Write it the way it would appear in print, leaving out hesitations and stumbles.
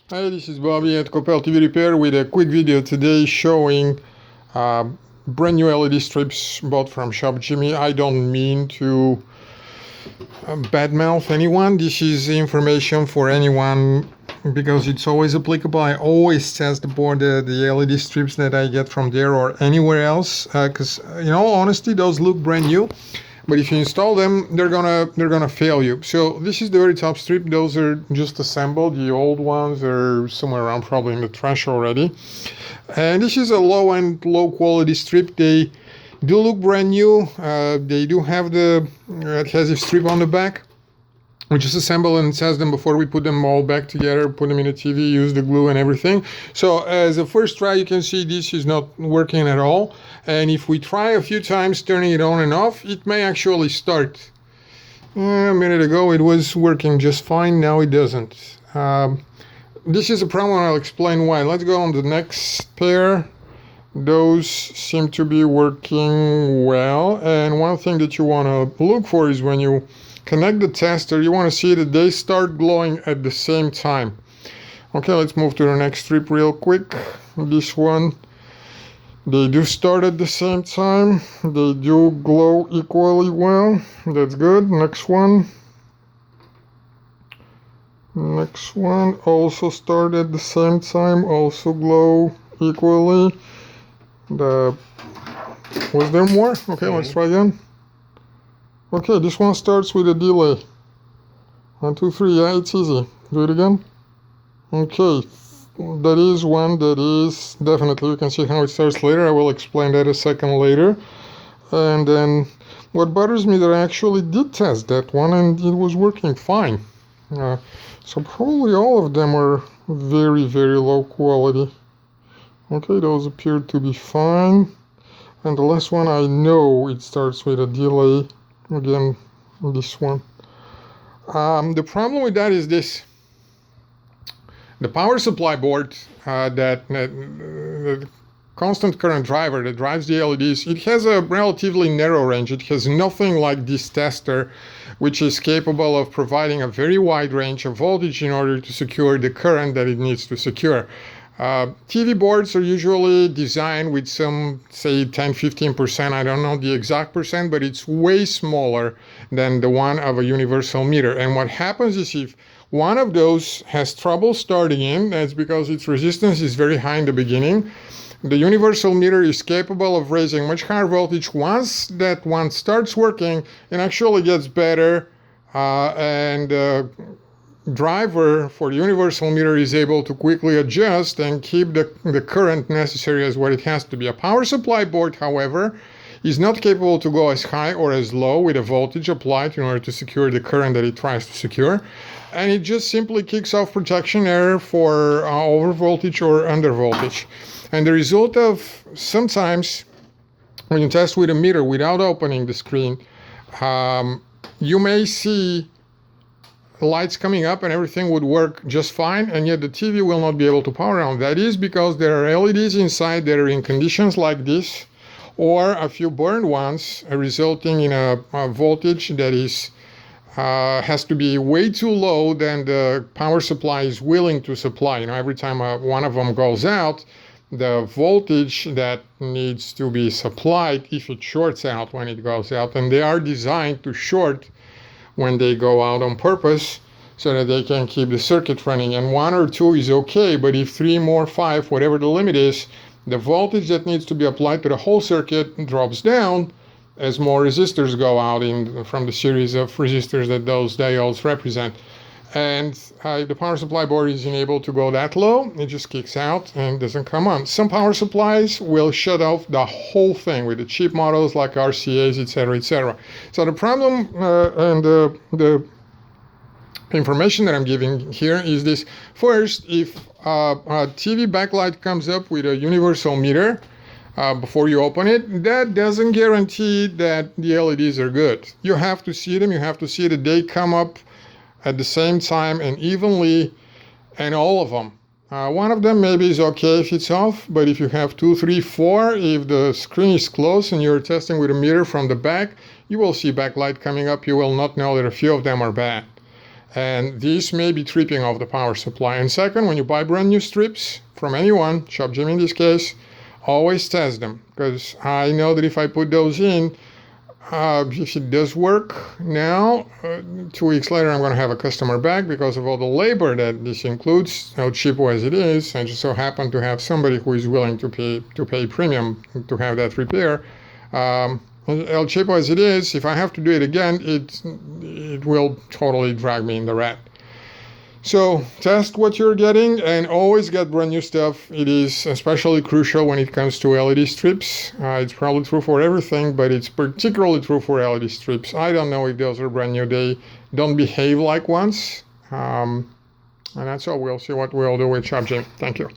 Hi, this is Bobby at Copel TV Repair with a quick video today showing brand new LED strips bought from ShopJimmy. I don't mean to badmouth anyone. This is information for anyone because it's always applicable. I always test the LED strips that I get from there or anywhere else because, in all honesty, those look brand new. But if you install them, they're gonna fail you. So this is the very top strip. Those are just assembled. The old ones are somewhere around, probably in the trash already. And this is a low-end, low-quality strip. They do look brand new. They do have the adhesive strip on the back, which is assembled and test them before we put them all back together, put them in the TV, use the glue and everything. So as a first try, you can see this is not working at all. And if we try a few times turning it on and off, it may actually start. A minute ago it was working just fine, now it doesn't. This is a problem, I'll explain why. Let's go on the next pair. Those seem to be working well. And one thing that you want to look for is when you connect the tester, you want to see that they start glowing at the same time. Okay, let's move to the next strip real quick. This one, they do start at the same time. They do glow equally well. That's good. Next one. Next one also start at the same time, also glow equally. Was there more? Okay, let's try again. Okay, this one starts with a delay. 1, 2, 3, yeah, it's easy. Do it again. Okay, that is one that is definitely, you can see how it starts later. I will explain that a second later. And then what bothers me that I actually did test that one and it was working fine. So probably all of them are very, very low quality. Okay, those appear to be fine. And the last one, I know it starts with a delay. Again, this one. The problem with that is this. The power supply board, the constant current driver that drives the LEDs, it has a relatively narrow range. It has nothing like this tester, which is capable of providing a very wide range of voltage in order to secure the current that it needs to secure. TV boards are usually designed with some, say, 10-15%. I don't know the exact percent, but it's way smaller than the one of a universal meter. And what happens is if one of those has trouble starting in, that's because its resistance is very high in the beginning. The universal meter is capable of raising much higher voltage. Once that one starts working, it actually gets better, driver for the universal meter is able to quickly adjust and keep the current necessary as what it has to be. A power supply board, however, is not capable to go as high or as low with a voltage applied in order to secure the current that it tries to secure. And it just simply kicks off protection error for over voltage or under voltage. And the result of sometimes when you test with a meter without opening the screen, you may see lights coming up and everything would work just fine, and yet the TV will not be able to power on. That is because there are LEDs inside that are in conditions like this, or a few burned ones, resulting in a voltage that is has to be way too low than the power supply is willing to supply. You know, every time one of them goes out, the voltage that needs to be supplied, if it shorts out when it goes out, and they are designed to short when they go out on purpose so that they can keep the circuit running. And 1 or 2 is okay, but if 3 more, 5, whatever the limit is, the voltage that needs to be applied to the whole circuit drops down as more resistors go out from the series of resistors that those diodes represent. And if the power supply board isn't able to go that low, it just kicks out and doesn't come on. Some power supplies will shut off the whole thing with the cheap models like RCAs, etc., etc. So the problem and the information that I'm giving here is this. First, if a TV backlight comes up with a universal meter before you open it, that doesn't guarantee that the LEDs are good. You have to see them. You have to see that they come up at the same time and evenly, and all of them. One of them maybe is okay if it's off, but if you have 2, 3, 4, if the screen is close and you're testing with a meter from the back, you will see backlight coming up. You will not know that a few of them are bad. And this may be tripping off the power supply. And second, when you buy brand new strips from anyone, ShopJimmy in this case, always test them, because I know that if I put those in, if it does work now, 2 weeks later I'm going to have a customer back because of all the labor that this includes, how cheap as it is. I just so happen to have somebody who is willing to pay premium to have that repair. How cheap as it is, if I have to do it again, it will totally drag me in the rat. So test what you're getting and always get brand new stuff. It is especially crucial when it comes to LED strips. It's probably true for everything, but it's particularly true for LED strips. I don't know if those are brand new. They don't behave like ones. And that's all. We'll see what we'll do with ShopJimmy. Thank you.